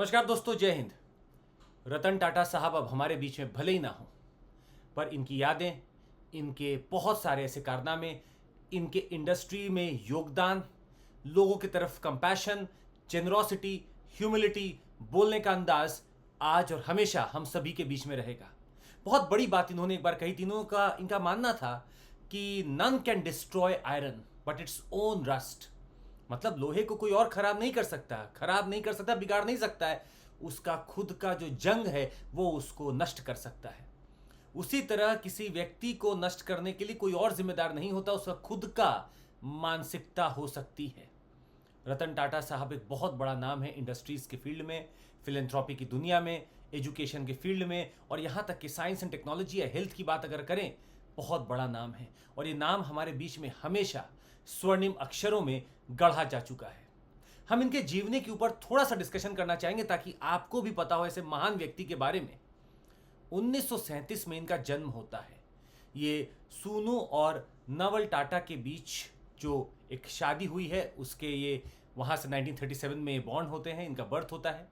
नमस्कार दोस्तों, जय हिंद। रतन टाटा साहब अब हमारे बीच में भले ही ना हो, पर इनकी यादें, इनके बहुत सारे ऐसे कारनामे, इनके इंडस्ट्री में योगदान, लोगों की तरफ कंपैशन, जेनरोसिटी, ह्यूमिलिटी, बोलने का अंदाज आज और हमेशा हम सभी के बीच में रहेगा। बहुत बड़ी बात इन्होंने एक बार कही थी। इनका मानना था कि none can destroy iron but its own rust. मतलब लोहे को कोई और खराब नहीं कर सकता, बिगाड़ नहीं सकता है। उसका खुद का जो जंग है वो उसको नष्ट कर सकता है। उसी तरह किसी व्यक्ति को नष्ट करने के लिए कोई और जिम्मेदार नहीं होता, उसका खुद का मानसिकता हो सकती है। रतन टाटा साहब एक बहुत बड़ा नाम है इंडस्ट्रीज के फील्ड में, फिलेंथ्रॉपी की दुनिया में, एजुकेशन के फील्ड में, और यहाँ तक कि साइंस एंड टेक्नोलॉजी या हेल्थ की बात अगर करें, बहुत बड़ा नाम है। और ये नाम हमारे बीच में हमेशा स्वर्णिम अक्षरों में गढ़ा जा चुका है। हम इनके जीवनी के ऊपर थोड़ा सा डिस्कशन करना चाहेंगे ताकि आपको भी पता हो ऐसे महान व्यक्ति के बारे में। 1937 में इनका जन्म होता है। ये सूनू और नवल टाटा के बीच जो एक शादी हुई है उसके ये वहाँ से 1937 में ये बॉर्न होते हैं, इनका बर्थ होता है।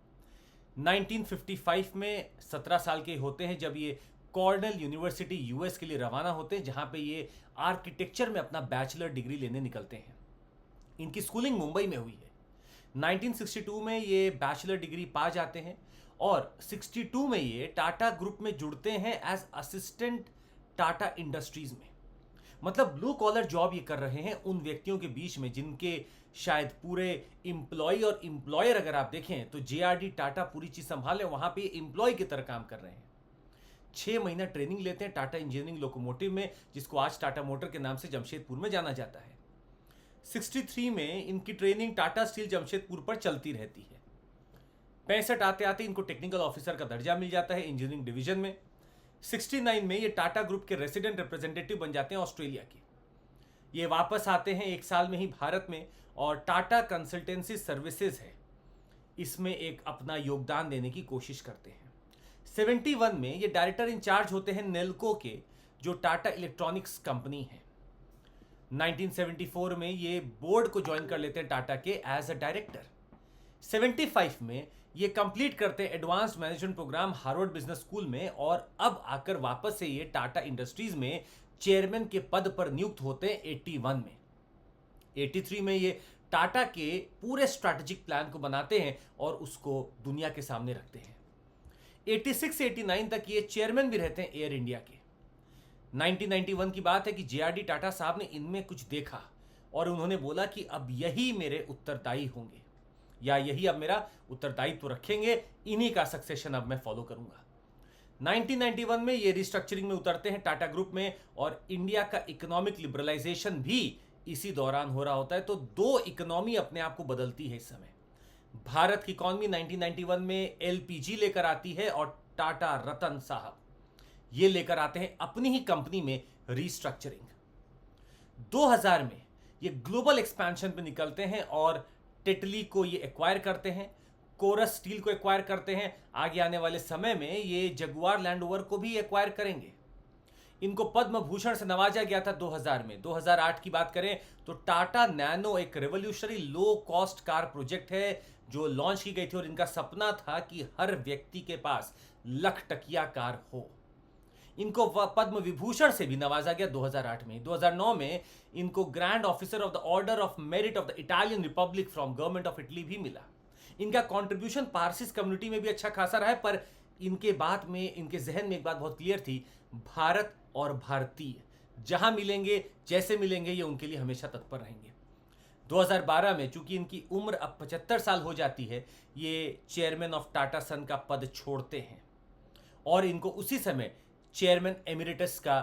1955 में 17 साल के होते हैं जब ये कॉर्नेल यूनिवर्सिटी यूएस के लिए रवाना होते हैं, जहाँ पे ये आर्किटेक्चर में अपना बैचलर डिग्री लेने निकलते हैं। इनकी स्कूलिंग मुंबई में हुई है। 1962 में ये बैचलर डिग्री पा जाते हैं और 62 में ये टाटा ग्रुप में जुड़ते हैं एज असिस्टेंट टाटा इंडस्ट्रीज में। मतलब ब्लू कॉलर जॉब ये कर रहे हैं उन व्यक्तियों के बीच में जिनके शायद पूरे एम्प्लॉय और एम्प्लॉयर अगर आप देखें तो जेआरडी टाटा पूरी चीज संभाले, वहां पे एम्प्लॉय की तरह काम कर रहे हैं। 6 महीना ट्रेनिंग लेते हैं टाटा इंजीनियरिंग लोकोमोटिव में, जिसको आज टाटा मोटर के नाम से जमशेदपुर में जाना जाता है। 63 में इनकी ट्रेनिंग टाटा स्टील जमशेदपुर पर चलती रहती है। 65 आते आते इनको टेक्निकल ऑफिसर का दर्जा मिल जाता है इंजीनियरिंग डिवीजन में। 69 में ये टाटा ग्रुप के रेसिडेंट रिप्रेजेंटेटिव बन जाते हैं ऑस्ट्रेलिया के। ये वापस आते हैं 1 साल में ही भारत में और टाटा कंसल्टेंसी सर्विसेज है, इसमें एक अपना योगदान देने की कोशिश करते हैं। 71 में ये डायरेक्टर इंचार्ज होते हैं नेल्को के, जो टाटा इलेक्ट्रॉनिक्स कंपनी है। 1974 में ये बोर्ड को ज्वाइन कर लेते हैं टाटा के एज अ डायरेक्टर। 75 में ये कंप्लीट करते हैं advanced management program Harvard business school में, और अब आकर वापस से ये टाटा इंडस्ट्रीज में चेयरमैन के पद पर नियुक्त होते हैं 81 में। 83 में ये टाटा के पूरे स्ट्रैटेजिक प्लान को बनाते हैं और उसको दुनिया के सामने रखते हैं। 86 से 89 तक ये चेयरमैन भी रहते हैं एयर इंडिया के। 1991 की बात है कि जेआरडी टाटा साहब ने इनमें कुछ देखा और उन्होंने बोला कि अब यही मेरे उत्तरदायी होंगे, या यही अब मेरा उत्तरदायित्व रखेंगे, इन्हीं का सक्सेशन अब मैं फॉलो करूंगा। 1991 में ये रिस्ट्रक्चरिंग में उतरते हैं टाटा ग्रुप में, और इंडिया का इकोनॉमिक लिबरलाइजेशन भी इसी दौरान हो रहा होता है। तो दो इकोनॉमी अपने आप को बदलती है इस समय। भारत की इकोनॉमी 1991 में एलपीजी लेकर आती है और टाटा रतन साहब ये लेकर आते हैं अपनी ही कंपनी में रीस्ट्रक्चरिंग। 2000 में ये ग्लोबल एक्सपेंशन पे निकलते हैं और टेटली को ये एक्वायर करते हैं, कोरस स्टील को एक्वायर करते हैं। आगे आने वाले समय में ये जगुआर लैंड रोवर को भी एक्वायर करेंगे। इनको पद्म भूषण से नवाजा गया था 2000 में। 2008 की बात करें तो टाटा नैनो एक revolutionary low cost car project है जो लॉन्च की गई थी, और इनका सपना था कि हर व्यक्ति के पास लखटकिया कार हो। इनको पद्म विभूषण से भी नवाजा गया 2008 में। 2009 में इनको grand officer of the order of merit of the Italian Republic from government of Italy भी मिला। इनका कंट्रीब्यूशन पारसिस कम्युनिटी में भी अच्छा खासा रहा है, पर इनके बाद में इनके जहन में एक बात बहुत क्लियर थी, भारत और भारतीय जहां मिलेंगे, जैसे मिलेंगे, ये उनके लिए हमेशा तत्पर रहेंगे। 2012 में चूंकि इनकी उम्र अब 75 साल हो जाती है, ये चेयरमैन ऑफ टाटा सन का पद छोड़ते हैं और इनको उसी समय चेयरमैन एमिरेटस का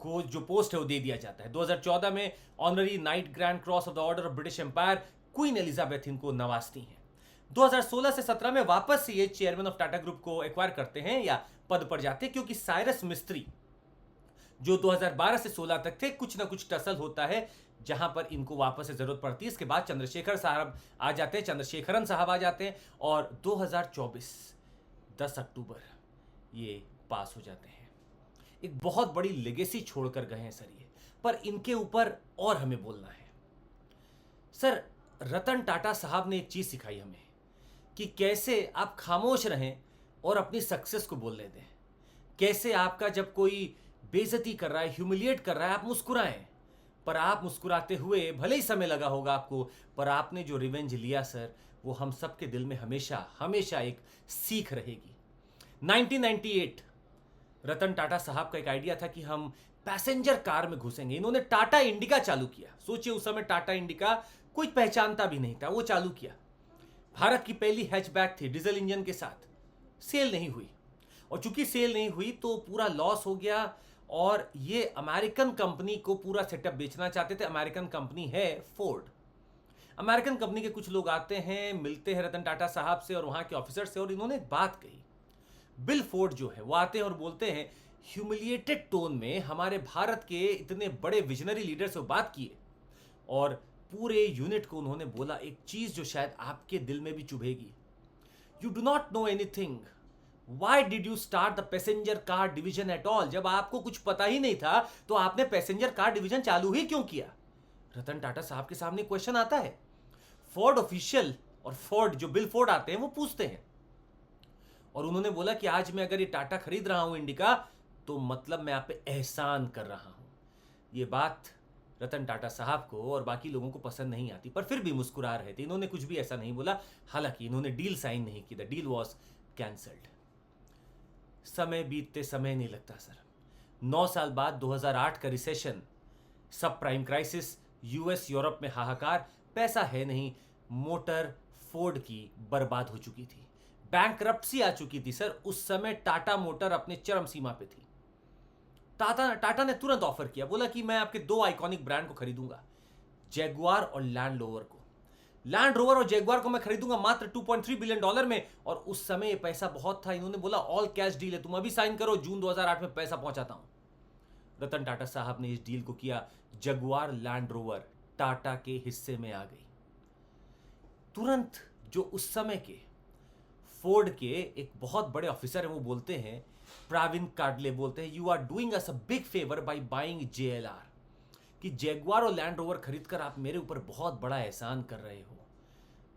जो पोस्ट है वो दे दिया जाता है। 2014 में honorary knight grand cross of the order of British empire queen Elizabeth इनको नवाजती हैं। 2016 से 17 में वापस से ये चेयरमैन ऑफ टाटा ग्रुप को एक्वायर करते हैं या पद पर जाते हैं, क्योंकि साइरस मिस्त्री जो 2012 से 16 तक थे, कुछ ना कुछ टसल होता है जहां पर इनको वापस से जरूरत पड़ती है। इसके बाद चंद्रशेखर साहब आ जाते हैं, चंद्रशेखरन साहब आ जाते हैं, और 2024 10 अक्टूबर ये पास हो जाते हैं। एक बहुत बड़ी लेगेसी छोड़कर गए हैं सर ये, पर इनके ऊपर और हमें बोलना है। सर रतन टाटा साहब ने एक चीज सिखाई हमें कि कैसे आप खामोश रहें और अपनी सक्सेस को बोलने दें। कैसे आपका जब कोई बेइज्जती कर रहा है, ह्यूमिलिएट कर रहा है, आप मुस्कुराएं। पर आप मुस्कुराते हुए भले ही समय लगा होगा आपको, पर आपने जो रिवेंज लिया सर, वो हम सबके दिल में हमेशा हमेशा एक सीख रहेगी। 1998 रतन टाटा साहब का एक आइडिया था कि हम पैसेंजर कार में घुसेंगे। इन्होंने टाटा इंडिका चालू किया। सोचिए उस समय टाटा इंडिका कोई पहचानता भी नहीं था, वो चालू किया। भारत की पहली हैचबैक थी डीजल इंजन के साथ। सेल नहीं हुई, और चूंकि सेल नहीं हुई तो पूरा लॉस हो गया। और ये अमेरिकन कंपनी को पूरा सेटअप बेचना चाहते थे। अमेरिकन कंपनी है फोर्ड। अमेरिकन कंपनी के कुछ लोग आते हैं, मिलते हैं रतन टाटा साहब से और वहां के ऑफिसर से, और इन्होंने एक बात कही। बिल फोर्ड जो है वो आते हैं और बोलते हैं ह्यूमिलिएटेड टोन में, हमारे भारत के इतने बड़े विजनरी लीडर से बात किए और पूरे यूनिट को उन्होंने बोला एक चीज जो शायद आपके दिल में भी चुभेगी। You do not know anything, why did you start the passenger car division at all? जब आपको कुछ पता ही नहीं था तो आपने पैसेंजर कार डिवीजन चालू ही क्यों किया? रतन टाटा साहब के सामने क्वेश्चन आता है। फोर्ड ऑफिशियल और फोर्ड जो बिल फोर्ड आते हैं वो पूछते हैं, और उन्होंने बोला कि आज मैं अगर ये टाटा खरीद रहा हूं इंडिका, तो मतलब मैं आप पे एहसान कर रहा हूं। ये बात रतन टाटा साहब को और बाकी लोगों को पसंद नहीं आती, पर फिर भी मुस्कुरा रहे थे। इन्होंने कुछ भी ऐसा नहीं बोला। हालांकि इन्होंने डील साइन नहीं की, द डील वॉज कैंसल्ड। समय बीतते समय नहीं लगता सर। 9 साल बाद 2008 का रिसेशन, सब प्राइम क्राइसिस, यूएस यूरोप में हाहाकार, पैसा है नहीं, मोटर फोर्ड की बर्बाद हो चुकी थी, बैंकरप्सी आ चुकी थी सर। उस समय टाटा मोटर अपने चरम सीमा पे थी। टाटा ने तुरंत ऑफर किया, बोला कि मैं आपके 2 आइकॉनिक ब्रांड को खरीदूंगा, जैगुआर और लैंड रोवर को। लैंड रोवर और जैगुआर को मैं खरीदूंगा मात्र $2.3 बिलियन में, और उस समय ये पैसा बहुत था। इन्होंने बोला ऑल कैश डील है, तुम अभी साइन करो, जून 2008 में पैसा पहुंचाता हूं। रतन टाटा साहब ने इस डील को किया। जगुआर लैंड रोवर टाटा के हिस्से में आ गई। तुरंत जो उस समय के फोर्ड के एक बहुत बड़े ऑफिसर हैं वो बोलते हैं, प्राविन कार्डले बोलते हैं, you are doing us a big favour by buying JLR, कि जैगुआर और लैंड रोवर खरीदकर आप मेरे ऊपर बहुत बड़ा एहसान कर रहे हो।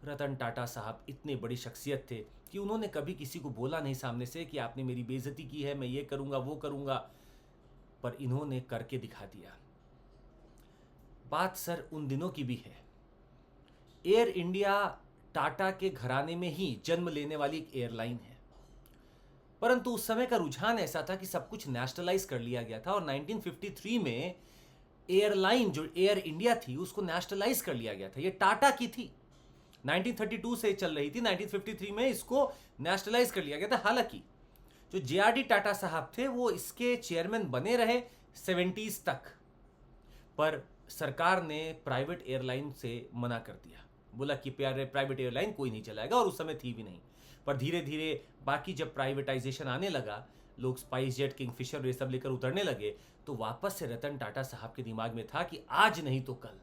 रतन टाटा साहब इतने बड़ी शख्सियत थे कि उन्होंने कभी किसी को बोला नहीं सामने से कि आपने मेरी बेइज्जती की है, मैं ये करूंगा वो करूंगा, पर इन्होंने करके दिखा दिया। बात सर उन दिनों की भी है। एयर इंडिया टाटा के घराने में ही जन्म लेने वाली एक एयरलाइन है, परंतु उस समय का रुझान ऐसा था कि सब कुछ नेशनलाइज कर लिया गया था, और 1953 में एयरलाइन जो एयर इंडिया थी उसको नेशनलाइज कर लिया गया था। ये टाटा की थी, 1932 से चल रही थी, 1953 में इसको नेशनलाइज कर लिया गया था। हालांकि जो जेआरडी टाटा साहब थे वो इसके चेयरमैन बने रहे 70s तक, पर सरकार ने प्राइवेट एयरलाइन से मना कर दिया, बोला कि प्राइवेट एयरलाइन कोई नहीं चलाएगा, और उस समय थी भी नहीं। पर धीरे धीरे बाकी जब प्राइवेटाइजेशन आने लगा, लोग स्पाइस जेट, किंगफिशर ये सब लेकर उतरने लगे, तो वापस से रतन टाटा साहब के दिमाग में था कि आज नहीं तो कल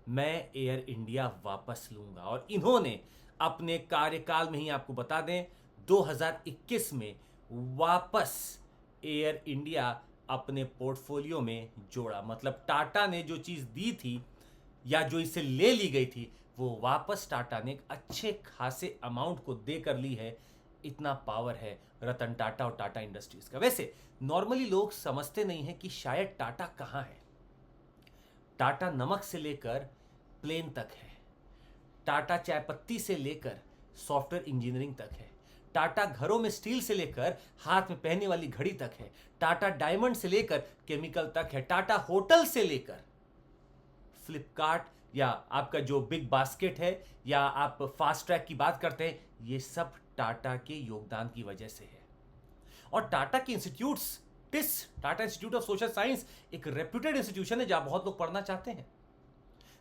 मैं एयर इंडिया वापस लूंगा। और इन्होंने अपने कार्यकाल में ही, आपको बता दें, 2021 में वापस एयर इंडिया अपने पोर्टफोलियो में जोड़ा। मतलब टाटा ने जो चीज दी थी या जो इसे ले ली गई थी, वो वापस टाटा ने एक अच्छे खासे अमाउंट को देकर ली है। इतना पावर है रतन टाटा और टाटा इंडस्ट्रीज का। वैसे नॉर्मली लोग समझते नहीं है कि शायद टाटा कहाँ है। टाटा नमक से लेकर प्लेन तक है, टाटा चाय पत्ती से लेकर सॉफ्टवेयर इंजीनियरिंग तक है, टाटा घरों में स्टील से लेकर हाथ में पहनने वाली घड़ी तक है, टाटा डायमंड से लेकर केमिकल तक है, टाटा होटल से लेकर फ्लिपकार्ट या आपका जो बिग बास्केट है, या आप फास्ट ट्रैक की बात करते हैं, ये सब टाटा के योगदान की वजह से है। और टाटा के institutes, TISS Tata institute of social science एक रेप्यूटेड इंस्टीट्यूशन है जहां बहुत लोग पढ़ना चाहते हैं।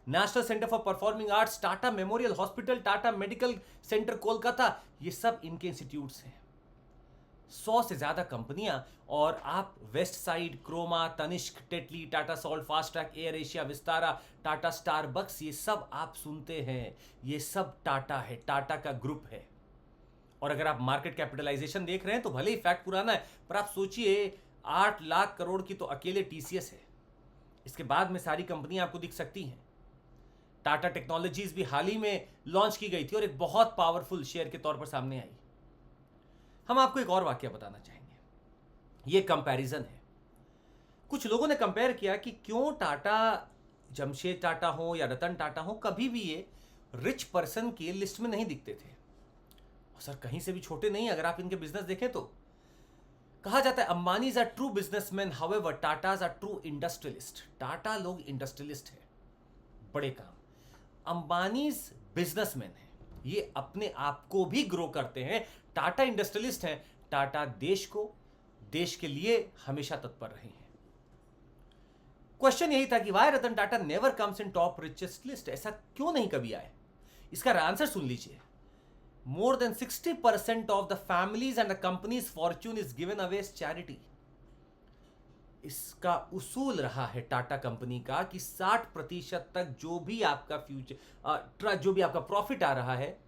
National centre for performing arts, Tata memorial hospital, Tata medical centre Kolkata, ये सब इनके इंस्टीट्यूट्स हैं। 100 से ज्यादा कंपनियां, और आप Westside, Croma, Tanishq, Tetley, Tata salt, Fastrack, air Asia, Vistara, Tata Starbucks, ये सब आप सुनते हैं, ये सब टाटा है, टाटा का ग्रुप है। और अगर आप मार्केट कैपिटलाइजेशन देख रहे हैं तो भले ही फैक्ट पुराना है, पर आप सोचिए 8 लाख करोड़ की तो अकेले टीसीएस है। इसके बाद में सारी कंपनियां आपको दिख सकती हैं। टाटा टेक्नोलॉजीज भी हाल ही में लॉन्च की गई थी और एक बहुत पावरफुल शेयर के तौर पर सामने आई। हम आपको एक और वाकया बताना चाहेंगे। ये कंपैरिजन है। कुछ लोगों ने कंपेयर किया कि क्यों टाटा, जमशेद टाटा हो या रतन टाटा हो, कभी भी ये रिच पर्सन की लिस्ट में नहीं दिखते थे। और सर कहीं से भी छोटे नहीं। अगर आप इनके बिजनेस देखें तो कहा जाता है Ambanis are true businessman, however Tatas are true industrialist. Tata लोग इंडस्ट्रियलिस्ट है, बड़े काम। अंबानीज बिजनेसमैन है, ये अपने आप को भी ग्रो करते हैं। टाटा इंडस्ट्रियलिस्ट हैं। टाटा देश के लिए हमेशा तत्पर रहे हैं। क्वेश्चन यही था कि why Ratan Tata never comes in top richest list, ऐसा क्यों नहीं कभी आए। इसका आंसर सुन लीजिए। More than 60% of the families and the company's fortune is given away as charity. इसका उसूल रहा है टाटा कंपनी का कि 60% तक जो भी आपका जो भी आपका प्रॉफिट आ रहा है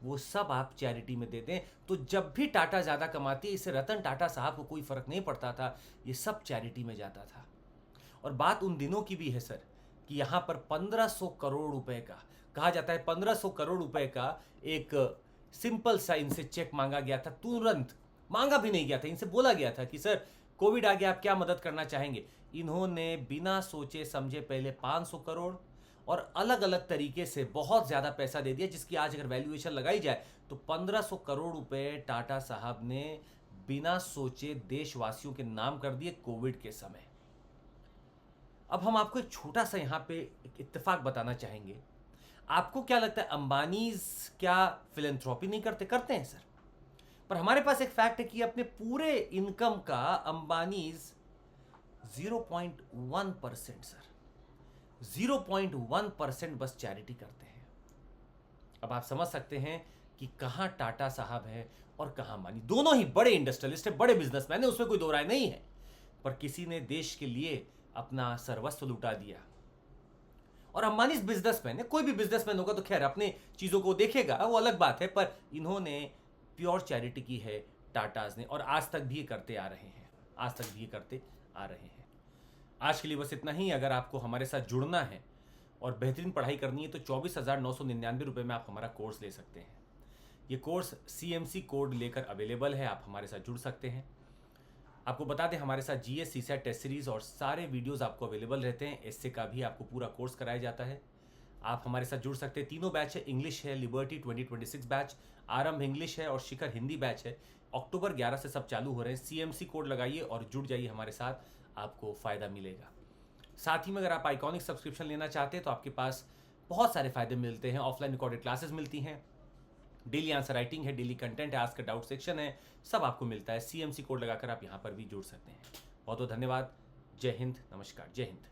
वो सब आप चैरिटी में देते हैं। तो जब भी टाटा ज्यादा कमाती है, इससे रतन टाटा साहब को कोई फर्क नहीं पड़ता था, ये सब चैरिटी में जाता था। और बात उन दिनों की भी है सर कि यहां पर 1500 करोड़ रुपए का, कहा जाता है 1500 करोड़ रुपए का एक सिंपल सा इनसे चेक मांगा गया था। तुरंत मांगा भी नहीं गया था, इनसे बोला गया था कि सर कोविड आ गया, आप क्या मदद करना चाहेंगे। इन्होंने बिना सोचे समझे पहले 500 करोड़ और अलग अलग तरीके से बहुत ज्यादा पैसा दे दिया, जिसकी आज अगर वैल्यूएशन लगाई जाए तो 1500 करोड़ रुपए टाटा साहब ने बिना सोचे देशवासियों के नाम कर दिए कोविड के समय। अब हम आपको एक छोटा सा यहां पे एक इत्तेफाक बताना चाहेंगे। आपको क्या लगता है अंबानीज क्या फिलैंथ्रोपी नहीं करते? करते हैं सर। पर हमारे पास एक फैक्ट है कि अपने पूरे इनकम का अंबानीज 0.1% सर, 0.1% बस चैरिटी करते हैं। अब आप समझ सकते हैं कि कहां टाटा साहब है और कहां अंबानी। दोनों ही बड़े इंडस्ट्रियलिस्ट है, बड़े बिजनेसमैन है, उसमें कोई दो राय नहीं है। पर किसी ने देश के लिए अपना सर्वस्व लुटा दिया। और अंबानी बिजनेसमैन है, कोई भी बिजनेसमैन होगा तो खैर अपने चीजों को देखेगा, वो अलग बात है। पर इन्होंने प्योर चैरिटी की है टाटाज ने, और आज तक भी ये करते आ रहे हैं, आज तक भी ये करते आ रहे हैं। आज के लिए बस इतना ही। अगर आपको हमारे साथ जुड़ना है और बेहतरीन पढ़ाई करनी है तो 24,999 रुपये में आप हमारा कोर्स ले सकते हैं। ये कोर्स CMC कोड लेकर अवेलेबल है, आप हमारे साथ जुड़ सकते हैं। आपको बता दें हमारे साथ GS CSAT टेस्ट सीरीज और सारे वीडियोस आपको अवेलेबल रहते हैं। एसए का भी आपको पूरा कोर्स कराया जाता है। आप हमारे साथ जुड़ सकते हैं। तीनों बैच है, इंग्लिश है, लिबर्टी 2026 बैच, आरंभ इंग्लिश है और शिखर हिंदी बैच है। अक्टूबर 11 से सब चालू हो रहे हैं। CMC कोड लगाइए और जुड़ जाइए हमारे साथ, आपको फ़ायदा मिलेगा। साथ ही में अगर आप आइकॉनिक सब्सक्रिप्शन लेना चाहते हैं तो आपके पास बहुत सारे फायदे मिलते हैं। ऑफलाइन रिकॉर्डेड क्लासेस मिलती हैं, डेली आंसर राइटिंग है, डेली कंटेंट है, आस्क का डाउट सेक्शन है, सब आपको मिलता है। CMC कोड लगाकर आप यहाँ पर भी जुड़ सकते हैं। बहुत बहुत धन्यवाद। जय हिंद, नमस्कार, जय हिंद।